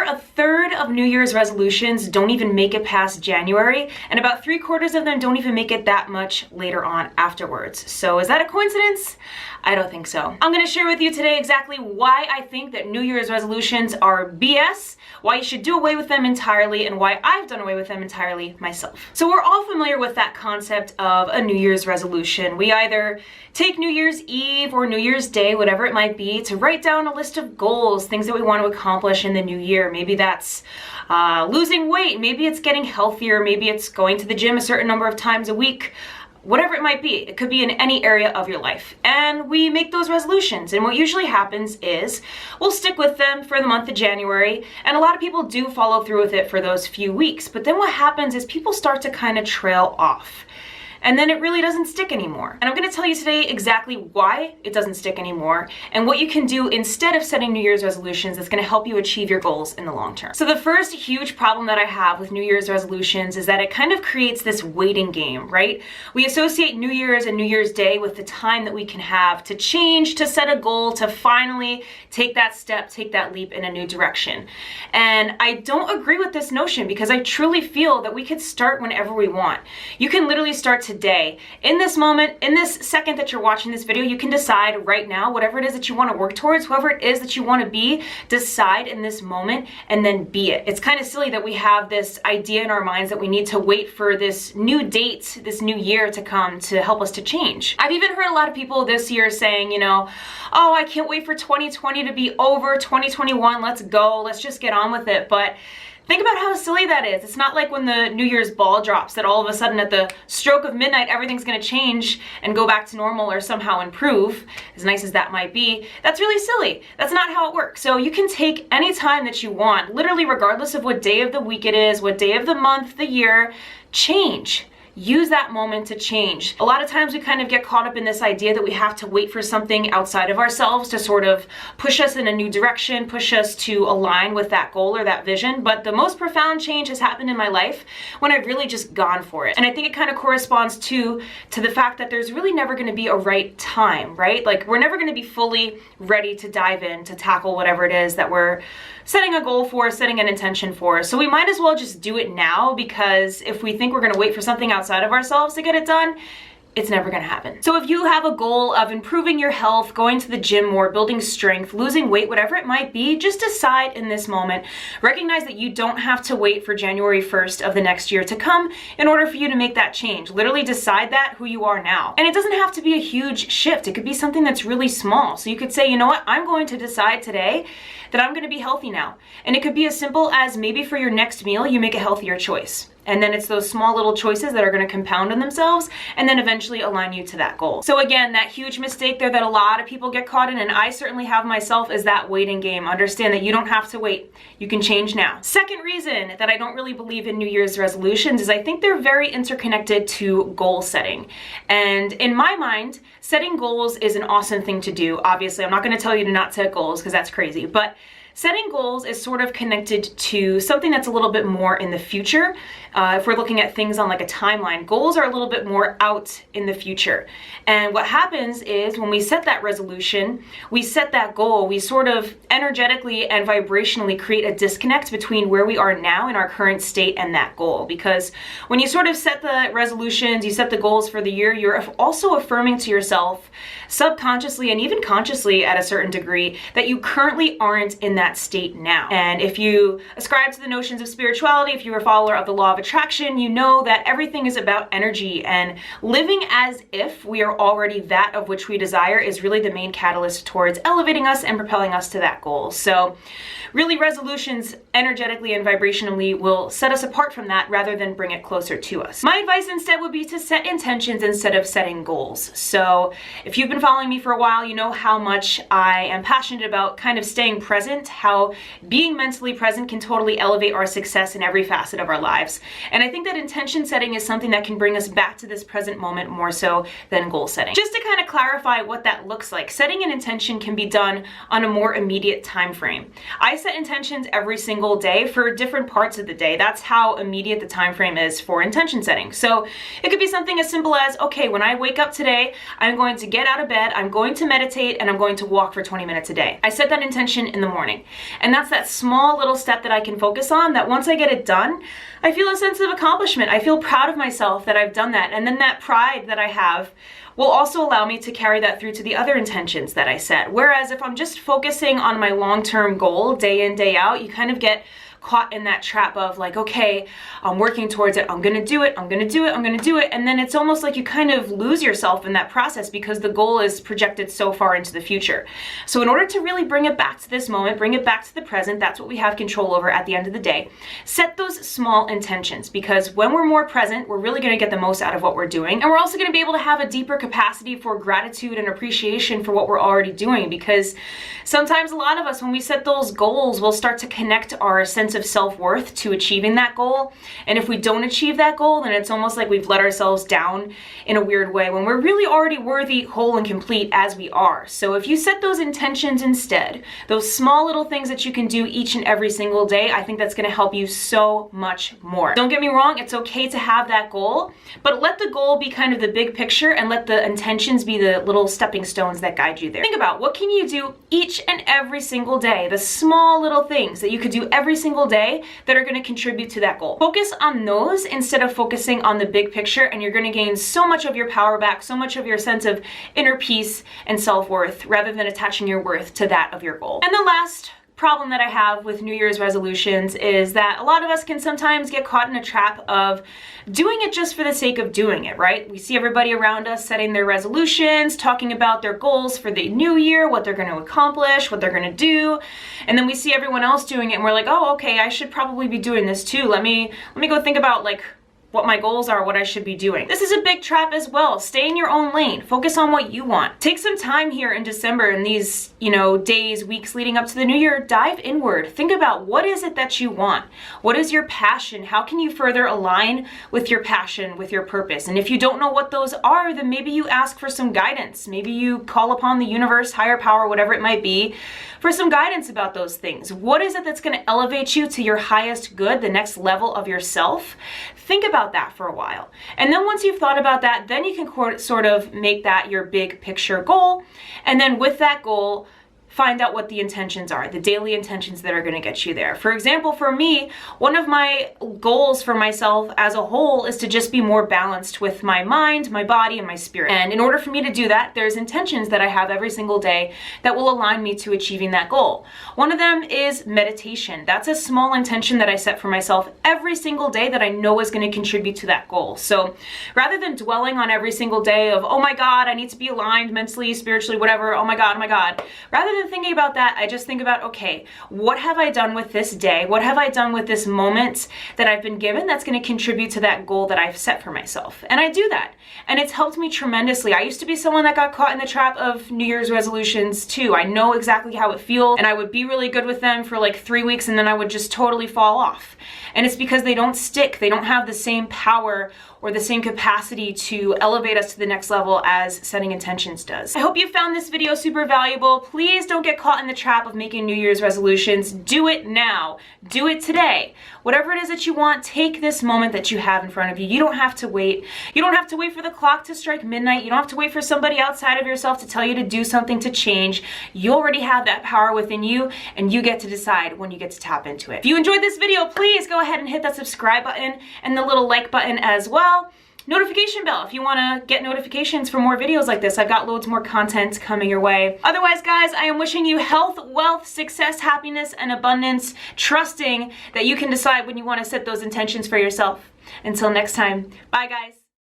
a third of New Year's resolutions don't even make it past January, and about 3/4 of them don't even make it that much later on afterwards. So is that a coincidence? I don't think so. I'm gonna share with you today exactly why I think that New Year's resolutions are BS, why you should do away with them entirely, and why I've done away with them entirely myself. So we're all familiar with that concept of a New Year's resolution. We either take New Year's Eve or New Year's Day, whatever it might be, to write down a list of goals, things that we want to accomplish in the new year. Maybe that's losing weight, maybe it's getting healthier, maybe it's going to the gym a certain number of times a week. Whatever it might be, it could be in any area of your life. And we make those resolutions. And what usually happens is we'll stick with them for the month of January. And a lot of people do follow through with it for those few weeks. But then what happens is people start to kind of trail off. And then it really doesn't stick anymore. And I'm gonna tell you today exactly why it doesn't stick anymore and what you can do instead of setting New Year's resolutions that's gonna help you achieve your goals in the long term. So the first huge problem that I have with New Year's resolutions is that it kind of creates this waiting game, right? We associate New Year's and New Year's Day with the time that we can have to change, to set a goal, to finally take that step, take that leap in a new direction. And I don't agree with this notion because I truly feel that we could start whenever we want. You can literally start today. In this moment, in this second that you're watching this video, you can decide right now, whatever it is that you want to work towards, whoever it is that you want to be, decide in this moment and then be it. It's kind of silly that we have this idea in our minds that we need to wait for this new date, this new year to come to help us to change. I've even heard a lot of people this year saying, you know, oh, I can't wait for 2020 to be over, 2021, let's go, let's just get on with it. But think about how silly that is. It's not like when the New Year's ball drops that all of a sudden at the stroke of midnight, everything's gonna change and go back to normal or somehow improve, as nice as that might be. That's really silly. That's not how it works. So you can take any time that you want, literally regardless of what day of the week it is, what day of the month, the year, change. Use that moment to change. A lot of times we kind of get caught up in this idea that we have to wait for something outside of ourselves to sort of push us in a new direction, push us to align with that goal or that vision. But the most profound change has happened in my life when I've really just gone for it. And I think it kind of corresponds to the fact that there's really never going to be a right time, right? Like we're never going to be fully ready to dive in to tackle whatever it is that we're setting a goal for, setting an intention for. So we might as well just do it now, because if we think we're going to wait for something outside of ourselves to get it done, it's never gonna happen. So if you have a goal of improving your health, going to the gym more, building strength, losing weight, whatever it might be, just decide in this moment. Recognize that you don't have to wait for January 1st of the next year to come in order for you to make that change. Literally decide that who you are now. And it doesn't have to be a huge shift. It could be something that's really small. So you could say, you know what, I'm going to decide today that I'm gonna be healthy now. And it could be as simple as maybe for your next meal, you make a healthier choice. And then it's those small little choices that are gonna compound on themselves and then eventually align you to that goal. So again, that huge mistake there that a lot of people get caught in, and I certainly have myself, is that waiting game. Understand that you don't have to wait. You can change now. Second reason that I don't really believe in New Year's resolutions is I think they're very interconnected to goal setting. And in my mind, setting goals is an awesome thing to do. Obviously, I'm not gonna tell you to not set goals because that's crazy, but setting goals is sort of connected to something that's a little bit more in the future. If we're looking at things on like a timeline, goals are a little bit more out in the future. And what happens is when we set that resolution, we set that goal, we sort of energetically and vibrationally create a disconnect between where we are now in our current state and that goal. Because when you sort of set the resolutions, you set the goals for the year, you're also affirming to yourself subconsciously and even consciously at a certain degree that you currently aren't in that state now. And if you ascribe to the notions of spirituality, if you're a follower of the law of attraction, you know that everything is about energy, and living as if we are already that of which we desire is really the main catalyst towards elevating us and propelling us to that goal. So really, resolutions energetically and vibrationally will set us apart from that rather than bring it closer to us. My advice instead would be to set intentions instead of setting goals. So if you've been following me for a while, you know how much I am passionate about kind of staying present, how being mentally present can totally elevate our success in every facet of our lives. And I think that intention setting is something that can bring us back to this present moment more so than goal setting. Just to kind of clarify what that looks like, setting an intention can be done on a more immediate time frame. I set intentions every single day for different parts of the day. That's how immediate the time frame is for intention setting. So it could be something as simple as, okay, when I wake up today, I'm going to get out of bed, I'm going to meditate, and I'm going to walk for 20 minutes a day. I set that intention in the morning. And that's that small little step that I can focus on, that once I get it done, I feel a sense of accomplishment. I feel proud of myself that I've done that. And then that pride that I have will also allow me to carry that through to the other intentions that I set. Whereas if I'm just focusing on my long-term goal day in, day out, you kind of get caught in that trap of like, okay, I'm working towards it, I'm gonna do it, I'm gonna do it, I'm gonna do it, and then it's almost like you kind of lose yourself in that process because the goal is projected so far into the future. So in order to really bring it back to this moment, bring it back to the present, that's what we have control over at the end of the day. Set those small intentions, because when we're more present, we're really gonna get the most out of what we're doing, and we're also gonna be able to have a deeper capacity for gratitude and appreciation for what we're already doing, because sometimes a lot of us, when we set those goals, we'll start to connect our sense of self-worth to achieving that goal. And if we don't achieve that goal, then it's almost like we've let ourselves down in a weird way when we're really already worthy, whole, and complete as we are. So if you set those intentions instead, those small little things that you can do each and every single day, I think that's going to help you so much more. Don't get me wrong, it's okay to have that goal, but let the goal be kind of the big picture and let the intentions be the little stepping stones that guide you there. Think about what can you do each and every single day, the small little things that you could do every single day that are going to contribute to that goal. Focus on those instead of focusing on the big picture, and you're going to gain so much of your power back, so much of your sense of inner peace and self-worth, rather than attaching your worth to that of your goal. And the last problem that I have with New Year's resolutions is that a lot of us can sometimes get caught in a trap of doing it just for the sake of doing it, right? We see everybody around us setting their resolutions, talking about their goals for the new year, what they're going to accomplish, what they're going to do, and then we see everyone else doing it and we're like, oh, okay, I should probably be doing this too. Let me go think about like what my goals are, what I should be doing. This is a big trap as well. Stay in your own lane. Focus on what you want. Take some time here in December, in these, days, weeks leading up to the new year. Dive inward. Think about what is it that you want? What is your passion? How can you further align with your passion, with your purpose? And if you don't know what those are, then maybe you ask for some guidance. Maybe you call upon the universe, higher power, whatever it might be, for some guidance about those things. What is it that's going to elevate you to your highest good, the next level of yourself? Think about that for a while. And then once you've thought about that, then you can sort of make that your big picture goal. And then with that goal, find out what the intentions are, the daily intentions that are going to get you there. For example, for me, one of my goals for myself as a whole is to just be more balanced with my mind, my body, and my spirit. And in order for me to do that, there's intentions that I have every single day that will align me to achieving that goal. One of them is meditation. That's a small intention that I set for myself every single day that I know is going to contribute to that goal. So rather than dwelling on every single day of, oh my God, I need to be aligned mentally, spiritually, whatever, oh my God, rather than thinking about that, I just think about, okay, what have I done with this day? What have I done with this moment that I've been given that's going to contribute to that goal that I've set for myself? And I do that. And it's helped me tremendously. I used to be someone that got caught in the trap of New Year's resolutions too. I know exactly how it feels, and I would be really good with them for like 3 weeks and then I would just totally fall off. And it's because they don't stick. They don't have the same power or the same capacity to elevate us to the next level as setting intentions does. I hope you found this video super valuable. Please don't get caught in the trap of making New Year's resolutions. Do it now. Do it today. Whatever it is that you want, take this moment that you have in front of you. You don't have to wait. You don't have to wait for the clock to strike midnight. You don't have to wait for somebody outside of yourself to tell you to do something to change. You already have that power within you, and you get to decide when you get to tap into it. If you enjoyed this video, please go ahead and hit that subscribe button and the little like button as well. Notification bell if you want to get notifications for more videos like this. I've got loads more content coming your way. Otherwise, guys, I am wishing you health, wealth, success, happiness, and abundance, trusting that you can decide when you want to set those intentions for yourself. Until next time, bye guys.